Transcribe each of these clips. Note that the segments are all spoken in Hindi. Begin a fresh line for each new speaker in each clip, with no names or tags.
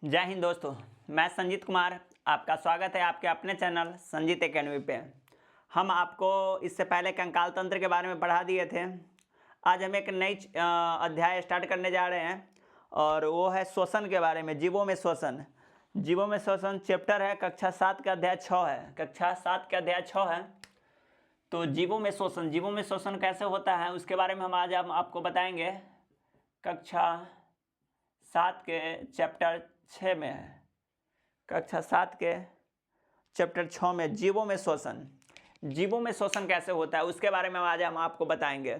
जय हिंद दोस्तों। मैं संजीत कुमार, आपका स्वागत है आपके अपने चैनल संजीत एकेडमी पे। हम आपको इससे पहले कंकाल तंत्र के बारे में पढ़ा दिए थे। आज हम एक नई अध्याय स्टार्ट करने जा रहे हैं और वो है श्वसन के बारे में। जीवों में श्वसन, जीवों में श्वसन चैप्टर है, कक्षा 7 का अध्याय 6 है। कक्षा 7 का अध्याय 6 है। तो जीवों में श्वसन, जीवों में श्वसन कैसे होता है उसके बारे में हम आज आपको बताएंगे। कक्षा 7 के चैप्टर 6 में है। कक्षा 7 के चैप्टर 6 में जीवों में श्वसन, जीवों में श्वसन कैसे होता है उसके बारे में आज हम आपको बताएंगे।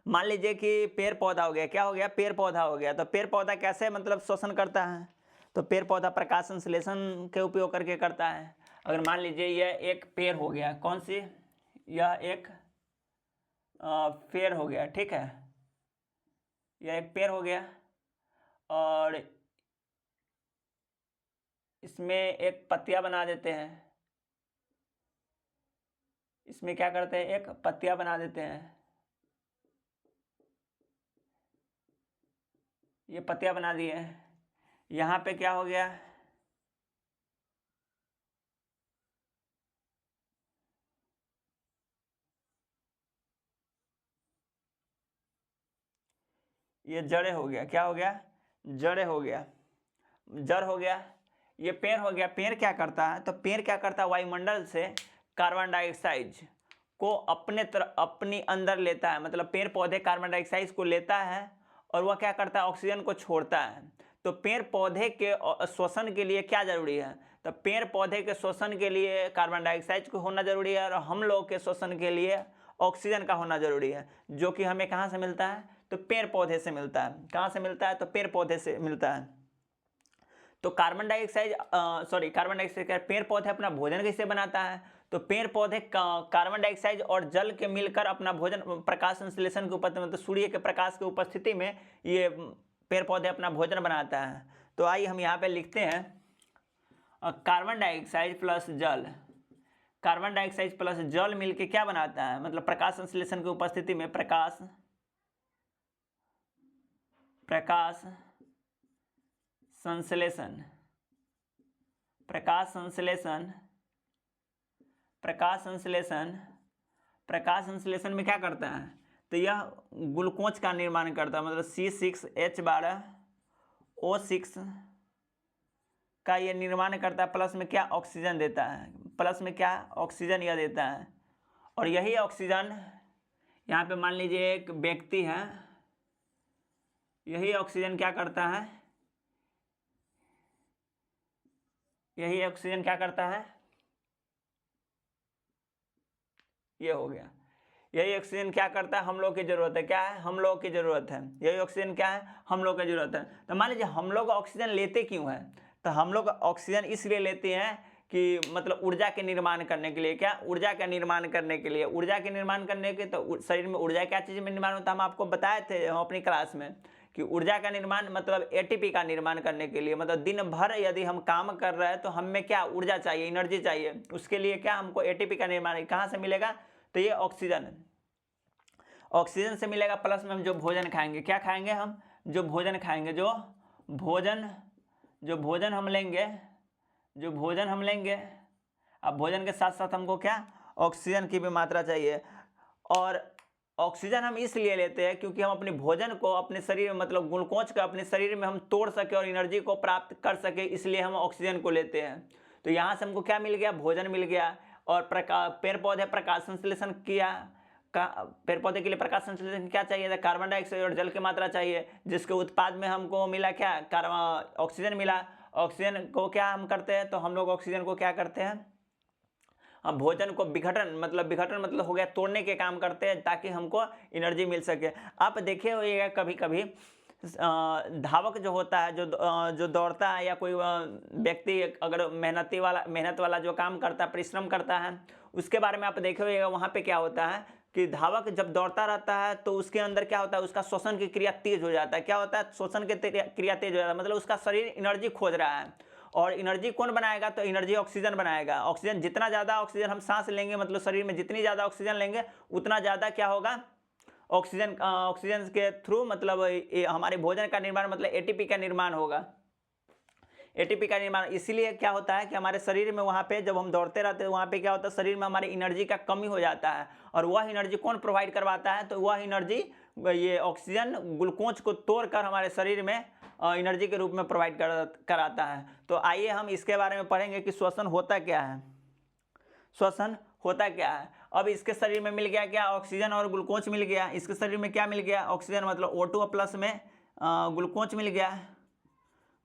मान लीजिए कि पेड़ पौधा हो गया, क्या हो गया, पेड़ पौधा हो गया। तो पेड़ पौधा कैसे मतलब श्वसन करता है? तो पेड़ पौधा प्रकाश संश्लेषण के उपयोग करके करता है। अगर मान लीजिए यह एक पेड़ हो गया, कौन सी, यह एक पेड़ हो गया, ठीक है, यह एक पेड़ हो गया और इसमें एक पत्तियां बना देते हैं। इसमें क्या करते हैं, एक पत्तियां बना देते हैं। ये पत्तियां बना दिए। यहाँ पे क्या हो गया, ये जड़े हो गया, क्या हो गया, जड़े हो गया, जड़ हो गया। ये पेड़ हो गया। पेड़ क्या करता है, तो पेड़ क्या करता है, वायुमंडल से कार्बन डाइऑक्साइड को अपनी अंदर लेता है। मतलब पेड़ पौधे कार्बन डाइऑक्साइड को लेता है और वह क्या करता है, ऑक्सीजन को छोड़ता है। तो पेड़ पौधे के श्वसन के लिए क्या जरूरी है, तो पेड़ पौधे के श्वसन के लिए कार्बन डाइऑक्साइड को होना जरूरी है और हम लोग के श्वसन के लिए ऑक्सीजन का होना जरूरी है, जो कि हमें कहाँ से मिलता है, तो पेड़ पौधे से मिलता है। कहाँ से मिलता है, तो पेड़ पौधे से मिलता है। तो कार्बन डाइऑक्साइड पेड़ पौधे अपना भोजन कैसे बनाता है, तो पेड़ पौधे कार्बन डाइऑक्साइड और जल के मिलकर अपना भोजन, प्रकाश संश्लेषण के उपस्थिति, मतलब सूर्य के प्रकाश की उपस्थिति में ये पेड़ पौधे अपना भोजन बनाता है। तो आइए हम यहाँ पे लिखते हैं कार्बन डाइऑक्साइड प्लस जल, कार्बन डाइऑक्साइड प्लस जल मिलके क्या बनाता है, मतलब प्रकाश संश्लेषण की उपस्थिति में प्रकाश संश्लेषण, प्रकाश संश्लेषण, प्रकाश संश्लेषण में क्या करता है, तो यह ग्लूकोज का निर्माण करता है। मतलब C6H12O6 का ये निर्माण करता है। प्लस में क्या, ऑक्सीजन देता है। प्लस में क्या, ऑक्सीजन यह देता है। और यही ऑक्सीजन, यहाँ पे मान लीजिए एक व्यक्ति है, यही ऑक्सीजन क्या करता है, यही ऑक्सीजन क्या करता है, ये हो गया। यही ऑक्सीजन क्या करता है, हम लोग की जरूरत है, क्या है, हम लोग की जरूरत है। यही ऑक्सीजन क्या है, हम लोग की जरूरत है। तो मान लीजिए हम लोग ऑक्सीजन लेते क्यों हैं, तो हम लोग ऑक्सीजन इसलिए लेते हैं कि मतलब ऊर्जा के निर्माण करने के लिए। क्या, ऊर्जा का निर्माण करने के लिए, ऊर्जा के निर्माण करने के, तो शरीर में ऊर्जा क्या चीज़ में निर्माण होता है, हम आपको बताए थे हम अपनी क्लास में कि ऊर्जा का निर्माण मतलब एटीपी का निर्माण करने के लिए। मतलब दिन भर यदि हम काम कर रहे हैं तो हमें क्या, ऊर्जा चाहिए, एनर्जी चाहिए। उसके लिए क्या, हमको एटीपी का निर्माण कहाँ से मिलेगा, तो ये ऑक्सीजन से मिलेगा। प्लस में हम जो भोजन खाएंगे, क्या खाएंगे, हम जो भोजन खाएंगे, जो भोजन हम लेंगे, अब भोजन के साथ साथ हमको क्या, ऑक्सीजन की भी मात्रा चाहिए। और ऑक्सीजन हम इसलिए लेते हैं क्योंकि हम अपने भोजन को अपने शरीर में, मतलब ग्लूकोज का अपने शरीर में हम तोड़ सके और एनर्जी को प्राप्त कर सके, इसलिए हम ऑक्सीजन को लेते हैं। तो यहाँ से हमको क्या मिल गया, भोजन मिल गया। और पेड़ पौधे प्रकाश संश्लेषण किया, पेड़ पौधे के लिए प्रकाश संश्लेषण क्या चाहिए था, कार्बन डाइऑक्साइड और जल की मात्रा चाहिए, जिसके उत्पाद में हमको मिला क्या, ऑक्सीजन मिला। ऑक्सीजन को क्या हम करते हैं, तो हम लोग ऑक्सीजन को क्या करते हैं, हम भोजन को विघटन मतलब हो गया तोड़ने के काम करते हैं ताकि हमको एनर्जी मिल सके। आप देखे होइएगा कभी कभी धावक जो होता है, जो दौड़ता है, या कोई व्यक्ति अगर मेहनत वाला जो काम करता है, परिश्रम करता है, उसके बारे में आप देखे होइएगा। वहाँ पे क्या होता है कि धावक जब दौड़ता रहता है तो उसके अंदर क्या होता है, उसका श्वसन की क्रिया तेज हो जाता है। क्या होता है, श्वसन की क्रिया तेज हो जाता है, मतलब उसका शरीर एनर्जी खोज रहा है। और एनर्जी कौन बनाएगा, तो एनर्जी ऑक्सीजन बनाएगा। ऑक्सीजन, जितना ज़्यादा ऑक्सीजन हम सांस लेंगे, मतलब शरीर में जितनी ज़्यादा ऑक्सीजन लेंगे उतना ज़्यादा क्या होगा, ऑक्सीजन के थ्रू मतलब हमारे भोजन का निर्माण, मतलब एटीपी का निर्माण होगा। एटीपी का निर्माण इसीलिए क्या होता है कि हमारे शरीर में वहाँ पे जब हम दौड़ते रहते हैं वहाँ पे क्या होता है, शरीर में हमारे एनर्जी का कमी हो जाता है, और वह एनर्जी कौन प्रोवाइड करवाता है, तो वह एनर्जी ये ऑक्सीजन ग्लूकोज को तोड़कर हमारे शरीर में एनर्जी के रूप में प्रोवाइड कराता है। तो आइए हम इसके बारे में पढ़ेंगे कि श्वसन होता क्या है। श्वसन होता क्या है। अब इसके शरीर में मिल गया क्या, ऑक्सीजन और ग्लूकोज मिल गया। इसके शरीर में क्या मिल गया, ऑक्सीजन मतलब O2 प्लस में ग्लूकोज मिल गया,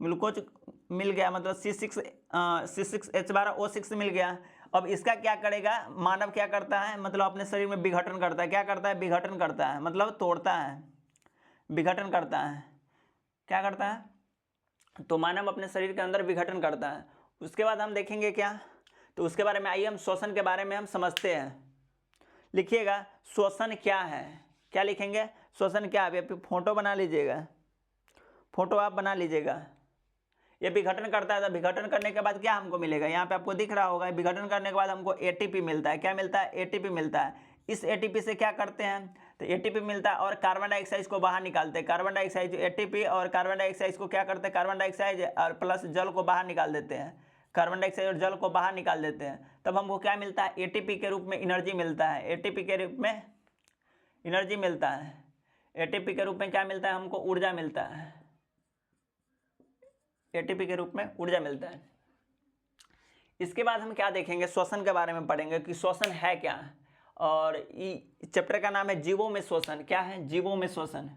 ग्लूकोज मिल गया मतलब C6H12O6 मिल गया। अब इसका क्या करेगा, मानव क्या करता है, मतलब अपने शरीर में विघटन करता है। क्या करता है, विघटन करता है, मतलब तोड़ता है, विघटन करता है। क्या करता है, तो मानव अपने शरीर के अंदर विघटन करता है। उसके बाद हम देखेंगे क्या, तो उसके बारे में आइए हम श्वसन के बारे में हम समझते हैं। लिखिएगा श्वसन क्या है, क्या लिखेंगे, श्वसन क्या है। फोटो बना लीजिएगा, फोटो आप बना लीजिएगा। ये विघटन करता है, तो विघटन करने के बाद क्या हमको मिलेगा, यहाँ पे आपको दिख रहा होगा, विघटन करने के बाद हमको एटीपी मिलता है। क्या मिलता है, एटीपी मिलता है। इस एटीपी से क्या करते हैं, तो एटीपी मिलता है और कार्बन डाइऑक्साइड को बाहर निकालते हैं। कार्बन डाइऑक्साइड, एटीपी और कार्बन डाइऑक्साइड को क्या करते हैं, कार्बन डाइऑक्साइड और प्लस जल को बाहर निकाल देते हैं। कार्बन डाइऑक्साइड और जल को बाहर निकाल देते हैं, तब हमको क्या मिलता है, एटीपी के रूप में एनर्जी मिलता है। एटीपी के रूप में एनर्जी मिलता है। एटीपी के रूप में क्या मिलता है, हमको ऊर्जा मिलता है। एटीपी के रूप में ऊर्जा मिलता है। इसके बाद हम क्या देखेंगे, श्वसन के बारे में पढ़ेंगे कि श्वसन है क्या। और चैप्टर का नाम है जीवों में श्वसन। क्या है, जीवों में श्वसन।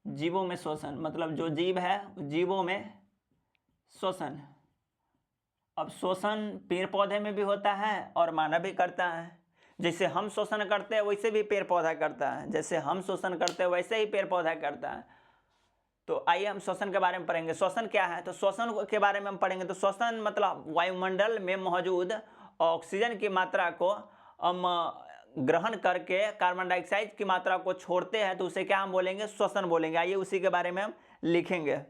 जीवों में श्वसन मतलब जो जीव है, जीवों में श्वसन। अब श्वसन पेड़ पौधे में भी होता है और मानव भी करता है। जैसे हम शोषण करते हैं वैसे भी पेड़ पौधा करता है, जैसे हम शोषण करते हैं वैसे ही पेड़ पौधा करता है। तो आइए हम श्वसन के बारे में पढ़ेंगे। श्वसन क्या है, तो श्वसन के बारे में हम पढ़ेंगे। तो श्वसन मतलब वायुमंडल में मौजूद ऑक्सीजन की मात्रा को हम ग्रहण करके कार्बन डाइऑक्साइड की मात्रा को छोड़ते हैं, तो उसे क्या हम बोलेंगे, श्वसन बोलेंगे। आइए उसी के बारे में हम लिखेंगे।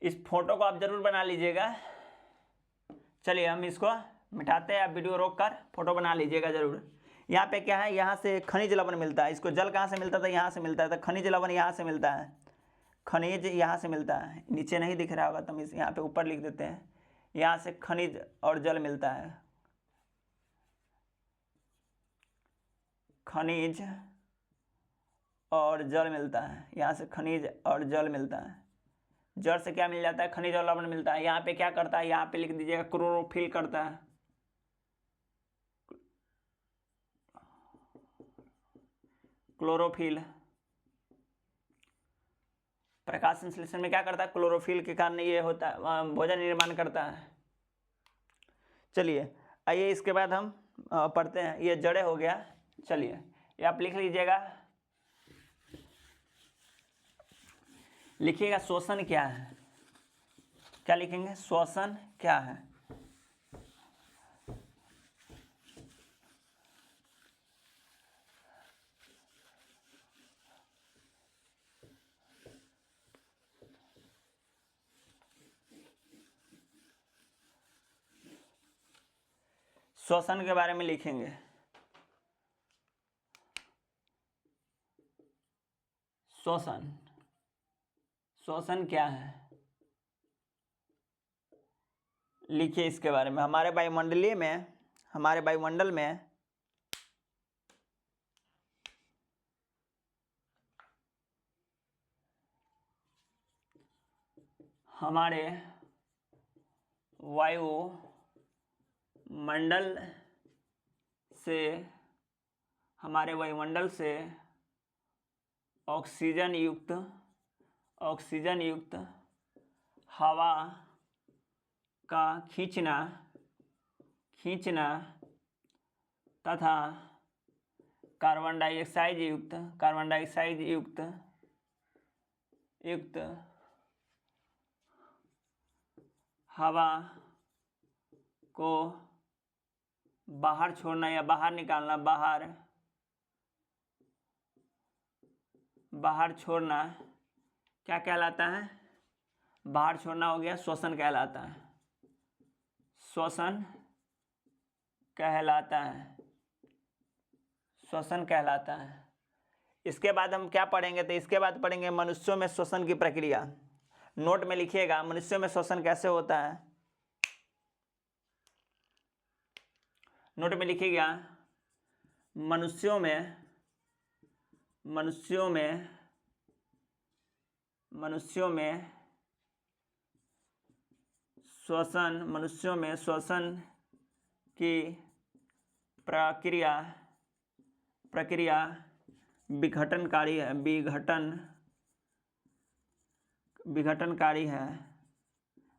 इस फोटो को आप जरूर बना लीजिएगा। चलिए हम इसको मिटाते हैं, आप वीडियो रोक कर फोटो बना लीजिएगा जरूर। यहाँ पे क्या है, यहाँ से खनिज लवण मिलता है। इसको जल कहाँ से मिलता था, यहाँ से मिलता है। तो खनिज लवण यहाँ से मिलता है, खनिज यहाँ से मिलता है। नीचे नहीं दिख रहा होगा तो हम इस यहाँ पे ऊपर लिख देते हैं। यहाँ से खनिज और जल मिलता है, खनिज और जल मिलता है। यहाँ से खनिज और जल मिलता है। जड़ से क्या मिल जाता है, खनिज और लवण मिलता है। यहाँ पे क्या करता है, यहाँ पे लिख दीजिएगा क्लोरोफिल करता है। क्लोरोफिल प्रकाश संश्लेषण में क्या करता है, क्लोरोफिल के कारण ये होता है, भोजन निर्माण करता है। चलिए आइए इसके बाद हम पढ़ते हैं। ये जड़े हो गया। चलिए ये आप लिख लीजिएगा, लिखिएगा श्वसन क्या है। क्या लिखेंगे, श्वसन क्या है। श्वसन के बारे में लिखेंगे। श्वसन, श्वसन क्या है, लिखिए इसके बारे में। हमारे वायुमंडलीय में, हमारे वायुमंडल में हमारे वायुमंडल से, हमारे वायुमंडल से ऑक्सीजन युक्त हवा का खींचना तथा कार्बन डाइऑक्साइड युक्त हवा को बाहर छोड़ना या बाहर निकालना, बाहर छोड़ना क्या कहलाता है, बाहर छोड़ना हो गया श्वसन कहलाता है। श्वसन कहलाता है, श्वसन कहलाता है। इसके बाद हम क्या पढ़ेंगे, तो इसके बाद पढ़ेंगे मनुष्यों में श्वसन की प्रक्रिया। नोट में लिखिएगा मनुष्यों में श्वसन कैसे होता है। नोट में लिखिएगा मनुष्यों में श्वसन की प्रक्रिया विघटनकारी है।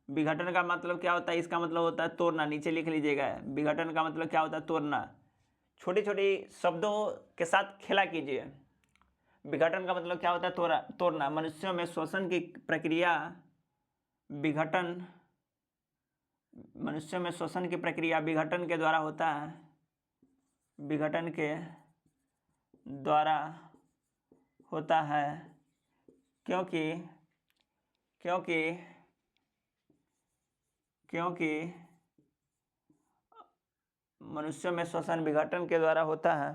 विघटन का मतलब क्या होता है, इसका मतलब होता है तोड़ना। नीचे लिख लीजिएगा, विघटन का मतलब क्या होता है, तोड़ना। छोटी छोटी शब्दों के साथ खेला कीजिए। विघटन का मतलब क्या होता है, तोड़ना। मनुष्यों में श्वसन की प्रक्रिया विघटन के द्वारा होता है। विघटन के द्वारा होता है क्योंकि मनुष्यों में श्वसन विघटन के द्वारा होता है।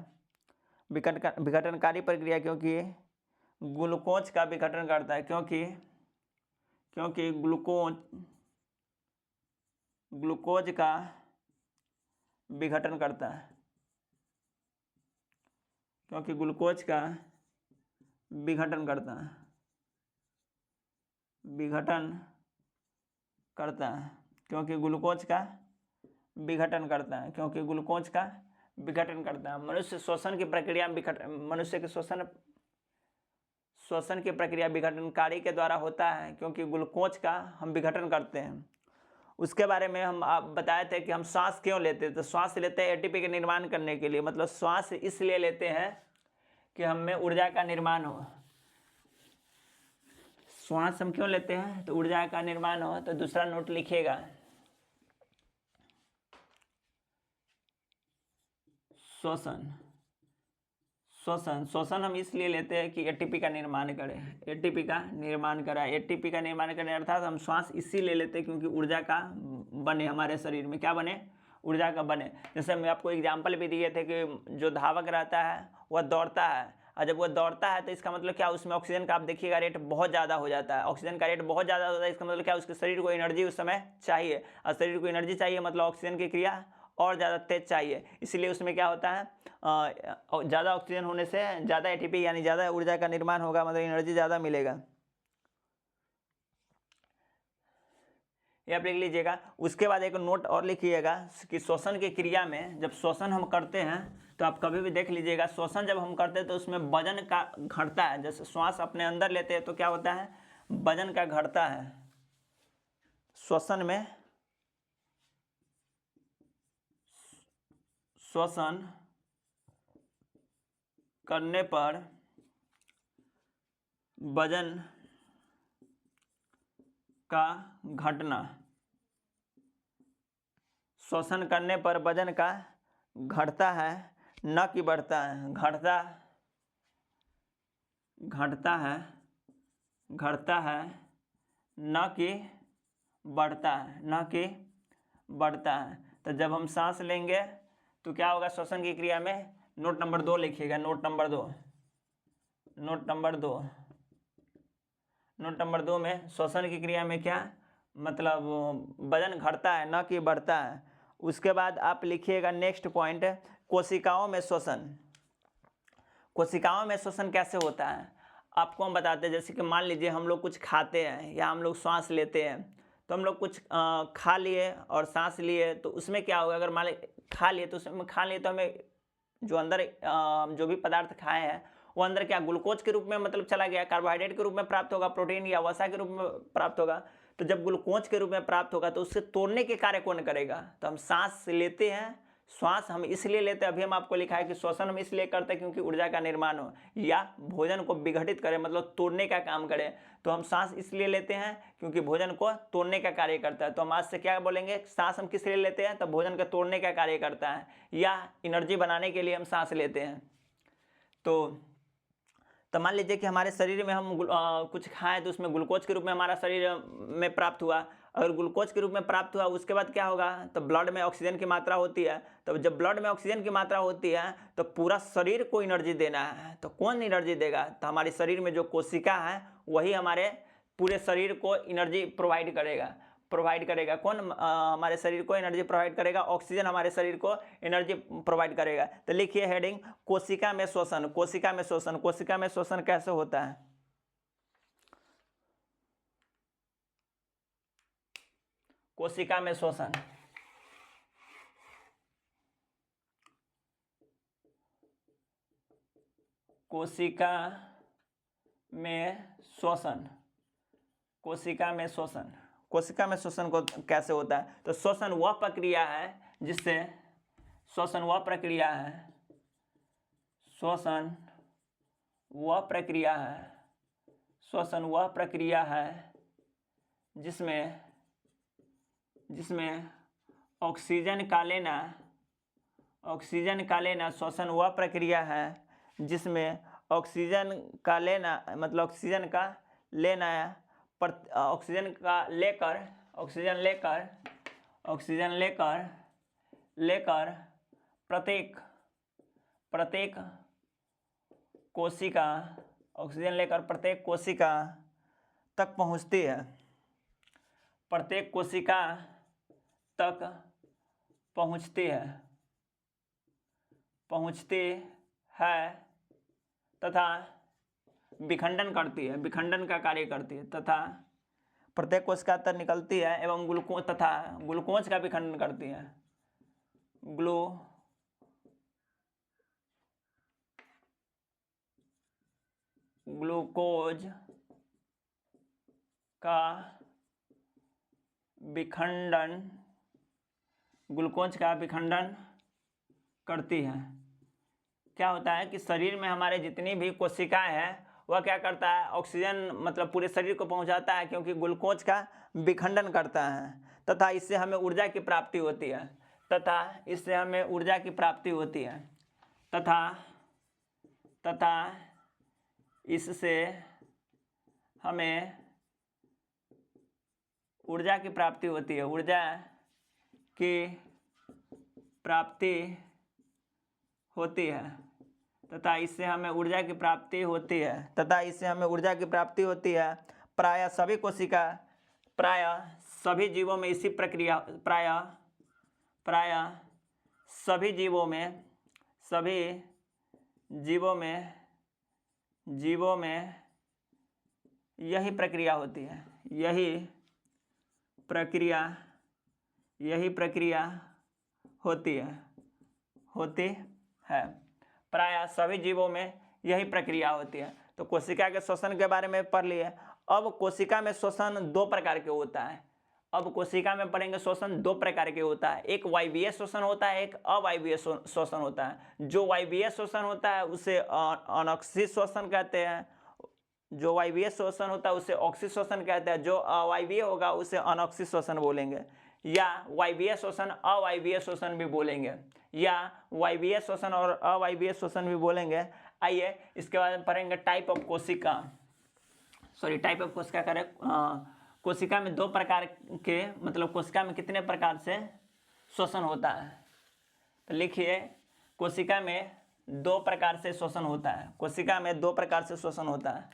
विघटनकारी प्रक्रिया क्योंकि ग्लूकोज का विघटन करता है। क्योंकि ग्लूकोज का विघटन करता है। क्योंकि ग्लूकोज का विघटन करता है। क्योंकि ग्लूकोज का विघटन करता है। मनुष्य श्वसन की प्रक्रिया श्वसन की प्रक्रिया विघटनकारी के द्वारा होता है क्योंकि ग्लूकोज का हम विघटन करते हैं। उसके बारे में हम आप बताए थे कि हम श्वास क्यों लेते हैं। तो श्वास लेते हैं एटीपी के निर्माण करने के लिए। मतलब श्वास इसलिए लेते हैं कि हमें ऊर्जा का निर्माण हो। श्वास हम क्यों लेते हैं, तो ऊर्जा का निर्माण हो। तो दूसरा नोट लिखिएगा, श्वसन हम इसलिए लेते हैं कि एटीपी का निर्माण करें। एटीपी का निर्माण करें अर्थात हम श्वास इसीलिए लेते हैं क्योंकि ऊर्जा का बने, हमारे शरीर में क्या बने, ऊर्जा का बने। जैसे मैं आपको एग्जाम्पल भी दिए थे कि जो धावक रहता है वह दौड़ता है, और जब वह दौड़ता है तो इसका मतलब क्या, उसमें ऑक्सीजन का आप देखिएगा रेट बहुत ज़्यादा हो जाता है। ऑक्सीजन का रेट बहुत ज़्यादा होता है, इसका मतलब क्या, उसके शरीर को एनर्जी उस समय चाहिए, और शरीर को एनर्जी चाहिए मतलब ऑक्सीजन की क्रिया और ज़्यादा तेज चाहिए। इसलिए उसमें क्या होता है, ज़्यादा ऑक्सीजन होने से ज़्यादा एटीपी यानी ज़्यादा ऊर्जा का निर्माण होगा, मतलब एनर्जी ज़्यादा मिलेगा। ये आप लिख लीजिएगा। उसके बाद एक नोट और लिखिएगा कि श्वसन की क्रिया में जब श्वसन हम करते हैं तो आप कभी भी देख लीजिएगा, श्वसन जब हम करते हैं तो उसमें वजन का घटता है। जैसे श्वास अपने अंदर लेते हैं तो क्या होता है, वजन का घटता है। श्वसन करने पर वजन का घटना, श्वसन करने पर वजन का घटता है न कि बढ़ता है। घटता है न कि बढ़ता है। तो जब हम सांस लेंगे तो क्या होगा श्वसन की क्रिया में, नोट नंबर 2 लिखिएगा। नोट नंबर दो में श्वसन की क्रिया में क्या मतलब वजन घटता है न कि बढ़ता है। उसके बाद आप लिखिएगा नेक्स्ट पॉइंट, कोशिकाओं में श्वसन कैसे होता है आपको हम बताते हैं। जैसे कि मान लीजिए हम लोग कुछ खाते हैं या हम लोग सांस लेते हैं, तो हम लोग कुछ खा लिए और सांस लिए, तो उसमें क्या होगा, अगर मान खा लिए तो हमें जो अंदर जो भी पदार्थ खाए हैं वो अंदर क्या ग्लूकोज के रूप में मतलब चला गया, कार्बोहाइड्रेट के रूप में प्राप्त होगा, प्रोटीन या वसा के रूप में प्राप्त होगा। तो जब ग्लूकोज के रूप में प्राप्त होगा तो उससे तोड़ने के कार्य कौन करेगा, तो हम सांस लेते हैं। श्वास हम इसलिए लेते हैं, अभी हम आपको लिखा है कि श्वसन हम इसलिए करते हैं क्योंकि ऊर्जा का निर्माण हो या भोजन को विघटित करे, मतलब तोड़ने का काम करे। तो हम सांस इसलिए लेते हैं क्योंकि भोजन को तोड़ने का कार्य करता है। तो हम आज से क्या बोलेंगे, सांस हम किस लिए लेते हैं, तो भोजन को तोड़ने का कार्य करता है या एनर्जी बनाने के लिए हम सांस लेते हैं। तो मान लीजिए कि हमारे शरीर में हम कुछ खाएं तो उसमें ग्लूकोज के रूप में हमारा शरीर में प्राप्त हुआ, अगर ग्लूकोज के रूप में प्राप्त हुआ उसके बाद क्या होगा, तो ब्लड में ऑक्सीजन की मात्रा होती है। तो जब ब्लड में ऑक्सीजन की मात्रा होती है तो पूरा शरीर को एनर्जी देना है, तो कौन एनर्जी देगा, तो हमारे शरीर में जो कोशिका है वही हमारे पूरे शरीर को एनर्जी प्रोवाइड करेगा। कौन हमारे शरीर को एनर्जी प्रोवाइड करेगा, ऑक्सीजन हमारे शरीर को एनर्जी प्रोवाइड करेगा। तो लिखिए हेडिंग, कोशिका में शोषण। कोशिका में शोषण, कोशिका में शोषण कैसे होता है। कोशिका में शोषण, कोशिका में शोषण, कोशिका में शोषण, कोशिका में शोषण को कैसे होता है, तो शोषण वह प्रक्रिया है जिससे, शोषण वह प्रक्रिया है, शोषण वह प्रक्रिया है, शोषण वह प्रक्रिया है जिसमें ऑक्सीजन का लेना, ऑक्सीजन का लेना, शोषण वह प्रक्रिया है जिसमें ऑक्सीजन का लेना, मतलब ऑक्सीजन का लेना, ऑक्सीजन का लेकर, ऑक्सीजन लेकर, ऑक्सीजन लेकर लेकर प्रत्येक कोशिका, ऑक्सीजन लेकर प्रत्येक कोशिका तक पहुंचती है, प्रत्येक कोशिका तक पहुंचती है तथा विखंडन करती है, विखंडन का कार्य करती है, तथा प्रत्येक कोशिका तक निकलती है एवं ग्लूकोज का विखंडन करती है, ग्लूकोज का विखंडन, ग्लूकोज का विखंडन करती है। क्या होता है कि शरीर में हमारे जितनी भी कोशिकाएं हैं वह क्या करता है, ऑक्सीजन मतलब पूरे शरीर को पहुंचाता है, क्योंकि ग्लूकोज का विखंडन करता है तथा इससे हमें ऊर्जा की प्राप्ति होती है, तथा इससे हमें ऊर्जा की प्राप्ति होती है, तथा इससे हमें ऊर्जा की प्राप्ति होती है, ऊर्जा की प्राप्ति होती है, तथा इससे हमें ऊर्जा की प्राप्ति होती है, तथा इससे हमें ऊर्जा की प्राप्ति होती है। प्रायः सभी कोशिका, प्रायः सभी जीवों में इसी प्रक्रिया, प्रायः सभी जीवों में यही प्रक्रिया होती है, यही प्रक्रिया होती है। प्रायः सभी जीवों में यही प्रक्रिया होती है। तो कोशिका के शोषण के बारे में पढ़ लिए। अब कोशिका में शोषण दो प्रकार के होता है। अब कोशिका में पढ़ेंगे शोषण दो प्रकार के होता है, एक वायवीय शोषण होता है, एक अवायवीय शोषण होता है। जो वायवीय शोषण होता है उसे अनॉक्सिक शोषण कहते हैं, जो वायवीय शोषण होता है उसे ऑक्सीय शोषण कहते हैं, जो अवायवीय होगा उसे अनॉक्सिक शोषण बोलेंगे, या वायवीय शोषण अवायवीय शोषण भी बोलेंगे, या वायवीय शोषण और अवायवीय शोषण भी बोलेंगे। आइए इसके बाद पढ़ेंगे टाइप ऑफ कोशिका, टाइप ऑफ कोशिका करें। कोशिका में दो प्रकार के, मतलब कोशिका में कितने प्रकार से शोषण होता है, तो लिखिए कोशिका में दो प्रकार से शोषण होता है, कोशिका में दो प्रकार से शोषण होता है।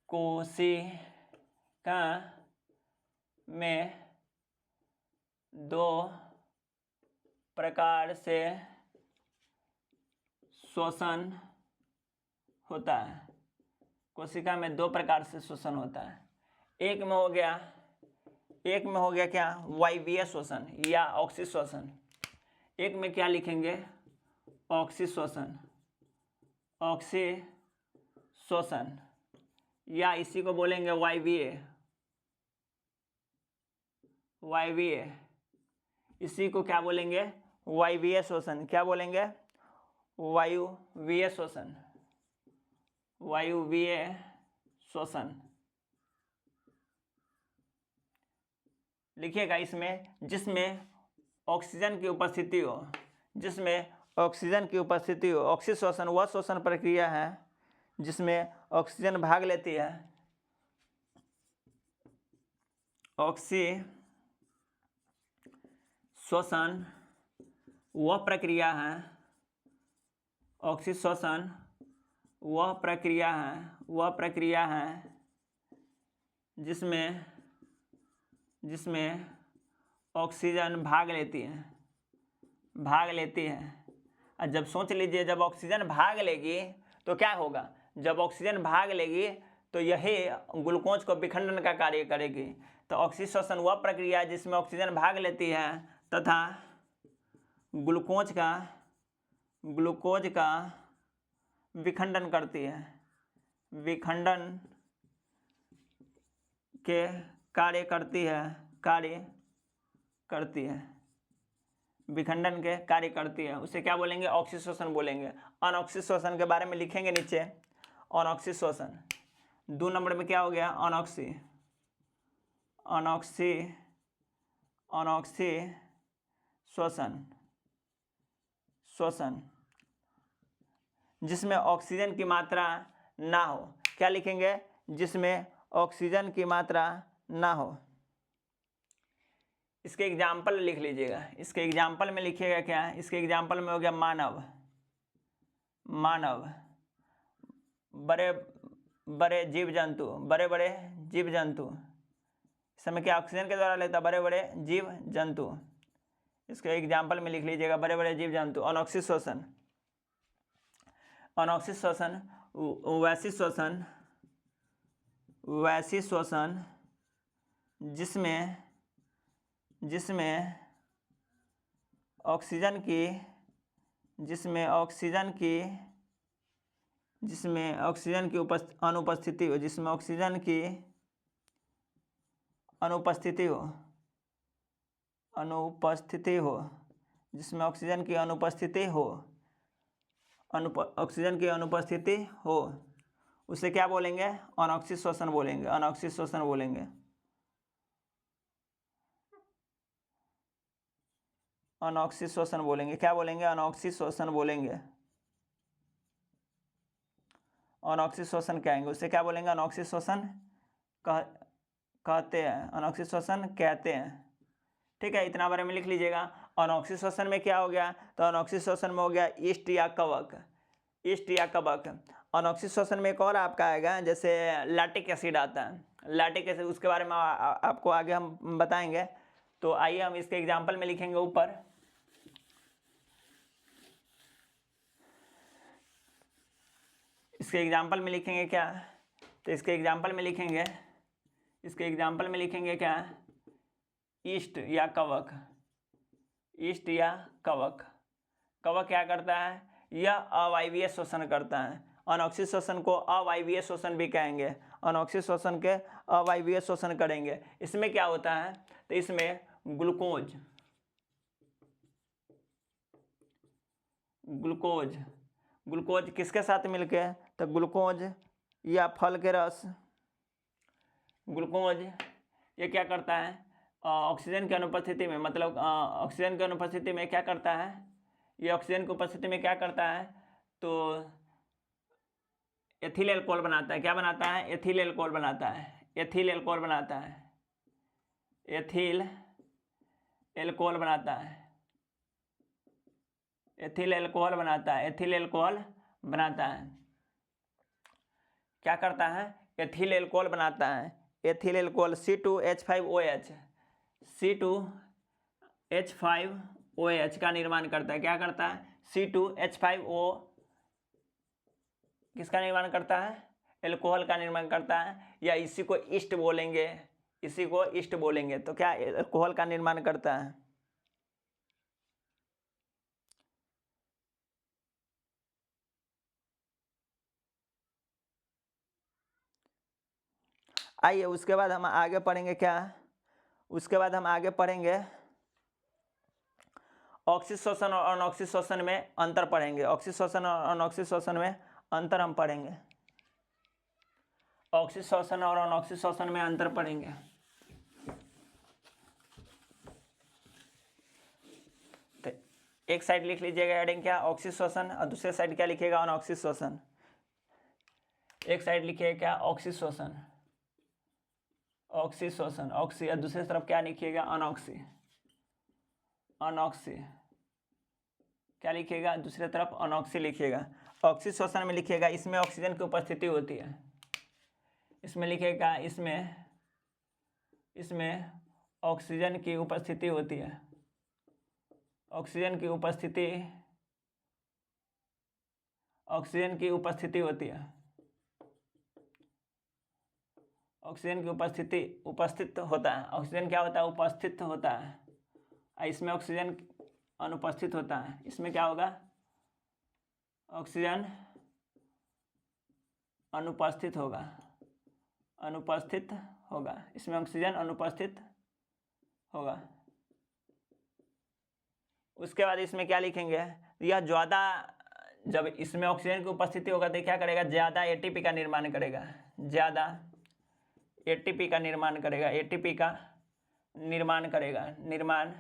कोशिका में दो प्रकार से शोषण होता है, कोशिका में दो प्रकार से शोषण होता है। एक में हो गया क्या, वायवीय शोषण या ऑक्सीय शोषण। एक में क्या लिखेंगे, ऑक्सीय शोषण, ऑक्सीय शोषण, या इसी को बोलेंगे वायवीय, इसी को क्या बोलेंगे, वायवीय शोषण। क्या बोलेंगे, वायुवीय शोषण, वायुवीय शोषण। लिखिएगा इसमें जिसमें ऑक्सीजन की उपस्थिति हो, जिसमें ऑक्सीजन की उपस्थिति हो। ऑक्सीय शोषण वह शोषण प्रक्रिया है जिसमें ऑक्सीजन भाग लेती है, ऑक्सीश्वसन वह प्रक्रिया है, ऑक्सीश्वसन वह प्रक्रिया है जिसमें ऑक्सीजन भाग लेती है। और जब सोच लीजिए, जब ऑक्सीजन भाग लेगी तो क्या होगा, जब ऑक्सीजन भाग लेगी तो यही ग्लूकोज को विखंडन का कार्य करेगी। तो ऑक्सीश्वसन वह प्रक्रिया है जिसमें ऑक्सीजन भाग लेती है तथा ग्लूकोज का विखंडन करती है, विखंडन के कार्य करती है, उसे क्या बोलेंगे, ऑक्सीश्वसन बोलेंगे। अनऑक्सीश्वसन के बारे में लिखेंगे नीचे। अनऑक्सीश्वसन 2 नंबर में क्या हो गया, अनऑक्सीश्वसन जिसमें ऑक्सीजन की मात्रा ना हो। क्या लिखेंगे, जिसमें ऑक्सीजन की मात्रा ना हो। इसके एग्जाम्पल लिख लीजिएगा। इसके एग्जाम्पल में लिखिएगा क्या, इसके एग्जाम्पल में हो गया मानव, बड़े जीव जंतु, इस समय क्या ऑक्सीजन के द्वारा लेता, बड़े जीव जंतु। इसके एग्जाम्पल में लिख लीजिएगा, बड़े जीव जंतु। अनऑक्सीश्वसन वैसी श्वसन जिसमें ऑक्सीजन की अनुपस्थिति हो, जिसमें ऑक्सीजन की अनुपस्थिति हो, उसे क्या बोलेंगे, अनऑक्सीश्वसन बोलेंगे। क्या बोलेंगे, अनऑक्सीश्वसन कहेंगे, उसे क्या बोलेंगे, अनऑक्सीश्वसन कहते हैं। ठीक है, इतना बारे में लिख लीजिएगा। अनऑक्सीश्वसन में क्या हो गया, तो अनऑक्सीश्वसन में हो गया ईस्ट या कवक। अनऑक्सीश्वसन में एक और आपका आएगा, जैसे लैक्टिक एसिड आता है, लैक्टिक एसिड, उसके बारे में आपको आगे हम बताएंगे। तो आइए हम इसके एग्जाम्पल में लिखेंगे ऊपर। इसके एग्जाम्पल में लिखेंगे क्या, तो इसके एग्जाम्पल में लिखेंगे क्या, ईस्ट या कवक। कवक क्या करता है, यह अवायवीय शोषण करता है। अनऑक्सीश्वसन को अवायवीय शोषण भी कहेंगे, अनऑक्सीश्वसन के अवायवीय शोषण करेंगे। इसमें क्या होता है, तो इसमें ग्लूकोज किसके साथ मिलके, तो ग्लूकोज या फल के रस, ग्लूकोज ये क्या करता है, ऑक्सीजन की अनुपस्थिति में, मतलब ऑक्सीजन की अनुपस्थिति में क्या करता है, ये ऑक्सीजन की उपस्थिति में क्या करता है, तो एथिल एल्कोहल बनाता है। क्या बनाता है, एथिल एल्कोहल बनाता है। एथिल एल्कोहल बनाता है। क्या करता है, एथिल एल्कोहल बनाता है। एथिल एल्कोहल C2H5OH का निर्माण करता है। क्या करता है, C2H5O किसका निर्माण करता है, एल्कोहल का निर्माण करता है, या इसी को ईस्ट बोलेंगे। तो क्या एल्कोहल का निर्माण करता है। आइए उसके बाद हम आगे पढ़ेंगे क्या, ऑक्सीश्वसन और अनऑक्सीश्वसन में अंतर पढ़ेंगे। ऑक्सीश्वसन और अनऑक्सीश्वसन में अंतर हम पढ़ेंगे। ऑक्सीश्वसन और अनऑक्सीश्वसन में अंतर पढ़ेंगे। तो एक साइड लिख लीजिएगा हेडिंग क्या, ऑक्सीश्वसन, और दूसरे साइड क्या लिखिएगा, अनऑक्सीश्वसन। एक साइड लिखिएगा क्या, ऑक्सी शोषण, ऑक्सी, और दूसरी तरफ क्या लिखिएगा, अनऑक्सी, अनऑक्सी क्या लिखिएगा, दूसरी तरफ अनऑक्सी लिखिएगा। ऑक्सी शोषण में लिखिएगा इसमें ऑक्सीजन की उपस्थिति होती है, इसमें लिखिएगा इसमें ऑक्सीजन की उपस्थिति होती है, ऑक्सीजन की उपस्थिति, ऑक्सीजन की उपस्थिति होती है, ऑक्सीजन की उपस्थिति, उपस्थित होता है, ऑक्सीजन क्या होता है, उपस्थित होता है। इसमें ऑक्सीजन अनुपस्थित होता है, इसमें क्या होगा, ऑक्सीजन अनुपस्थित होगा, अनुपस्थित होगा, इसमें ऑक्सीजन अनुपस्थित होगा। उसके बाद इसमें क्या लिखेंगे, यह ज़्यादा, जब इसमें ऑक्सीजन की उपस्थिति होगा तो क्या करेगा, ज़्यादा एटीपी का निर्माण करेगा, ज़्यादा एटीपी का निर्माण करेगा, एटीपी का निर्माण करेगा, निर्माण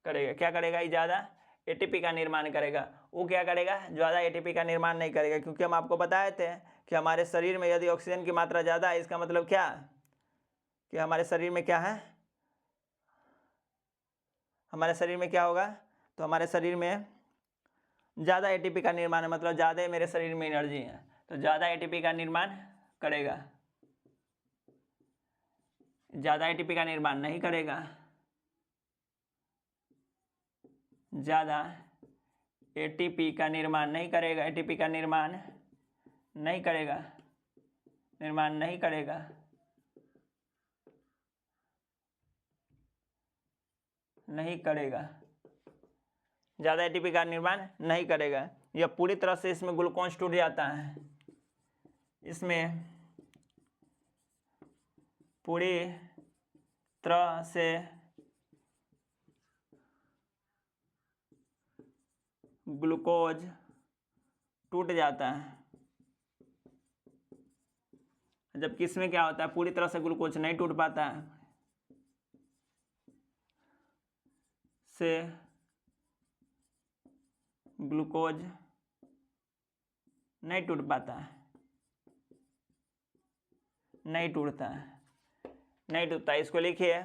करेगा, क्या करेगा, ये ज़्यादा एटीपी का निर्माण करेगा। वो क्या करेगा, ज़्यादा एटीपी का निर्माण नहीं करेगा, क्योंकि हम आपको बताए थे कि हमारे शरीर में यदि ऑक्सीजन की मात्रा ज़्यादा है, इसका मतलब क्या, कि हमारे शरीर में क्या है, हमारे शरीर में क्या होगा, तो हमारे शरीर में ज़्यादा एटीपी का निर्माण है, मतलब ज़्यादा मेरे शरीर में एनर्जी है, तो ज़्यादा एटीपी का निर्माण करेगा, ज़्यादा एटीपी का निर्माण नहीं करेगा, ज़्यादा एटीपी का निर्माण नहीं करेगा, एटीपी का निर्माण नहीं करेगा, निर्माण नहीं करेगा, नहीं करेगा, ज़्यादा एटीपी का निर्माण नहीं करेगा। यह पूरी तरह से इसमें ग्लूकोज टूट जाता है, इसमें पूरी तरह से ग्लूकोज टूट जाता है, जबकि इसमें क्या होता है, पूरी तरह से ग्लूकोज नहीं टूट पाता है, से ग्लूकोज नहीं टूट पाता है, नहीं टूटता है, नहीं टूटता। इसको लिखिए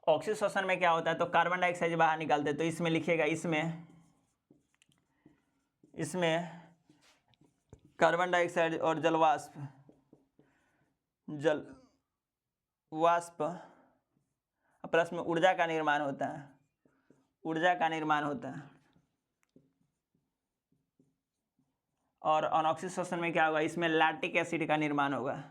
ऑक्सीशोषण में क्या होता है, तो कार्बन डाइऑक्साइड बाहर निकालते हैं, तो इसमें लिखिएगा इसमें कार्बन डाइऑक्साइड और जल वाष्प प्लस में ऊर्जा का निर्माण होता है, ऊर्जा का निर्माण होता है। और अनऑक्सीशोषण में क्या होगा, इसमें लैक्टिक एसिड का निर्माण होगा,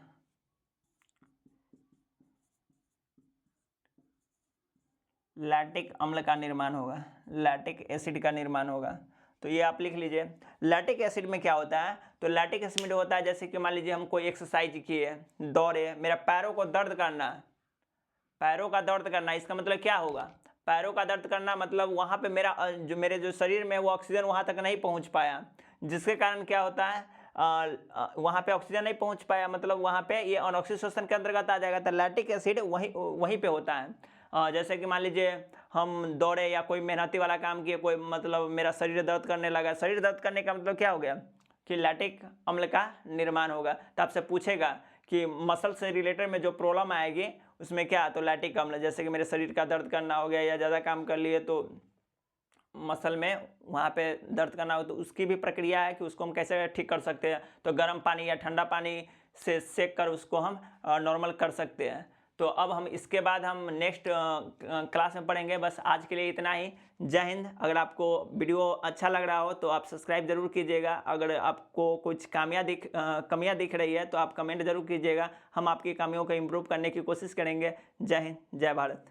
लैक्टिक अम्ल का निर्माण होगा, लैक्टिक एसिड का निर्माण होगा। तो ये आप लिख लीजिए। लैक्टिक एसिड में क्या होता है, तो लैक्टिक एसिड में होता है जैसे कि मान लीजिए हम कोई एक्सरसाइज किए, दौड़े, मेरा पैरों को दर्द करना, पैरों का दर्द करना, इसका मतलब क्या होगा, पैरों का दर्द करना मतलब वहाँ पे मेरे जो शरीर में वो ऑक्सीजन वहाँ तक नहीं पहुँच पाया, जिसके कारण क्या होता है, वहाँ पे ऑक्सीजन नहीं पहुँच पाया, मतलब वहाँ पे ये अनऑक्सीशोषण के अंतर्गत आ जाएगा। तो लैक्टिक एसिड वहीं पे होता है। जैसे कि मान लीजिए हम दौड़े या कोई मेहनती वाला काम किए, कोई मतलब मेरा शरीर दर्द करने लगा, शरीर दर्द करने का मतलब क्या हो गया कि लैक्टिक अम्ल का निर्माण होगा। तो आपसे पूछेगा कि मसल से रिलेटेड में जो प्रॉब्लम आएगी उसमें क्या, तो लैक्टिक अम्ल, जैसे कि मेरे शरीर का दर्द करना हो गया या ज़्यादा काम कर लिए तो मसल में वहाँ पे दर्द करना हो, तो उसकी भी प्रक्रिया है कि उसको हम कैसे ठीक कर सकते हैं। तो गर्म पानी या ठंडा पानी से सेक कर उसको हम नॉर्मल कर सकते हैं। तो अब हम इसके बाद हम नेक्स्ट क्लास में पढ़ेंगे। बस आज के लिए इतना ही। जय हिंद। अगर आपको वीडियो अच्छा लग रहा हो तो आप सब्सक्राइब जरूर कीजिएगा। अगर आपको कुछ कमियां दिख रही है तो आप कमेंट जरूर कीजिएगा। हम आपकी कमियों को इम्प्रूव करने की कोशिश करेंगे। जय हिंद, जय भारत।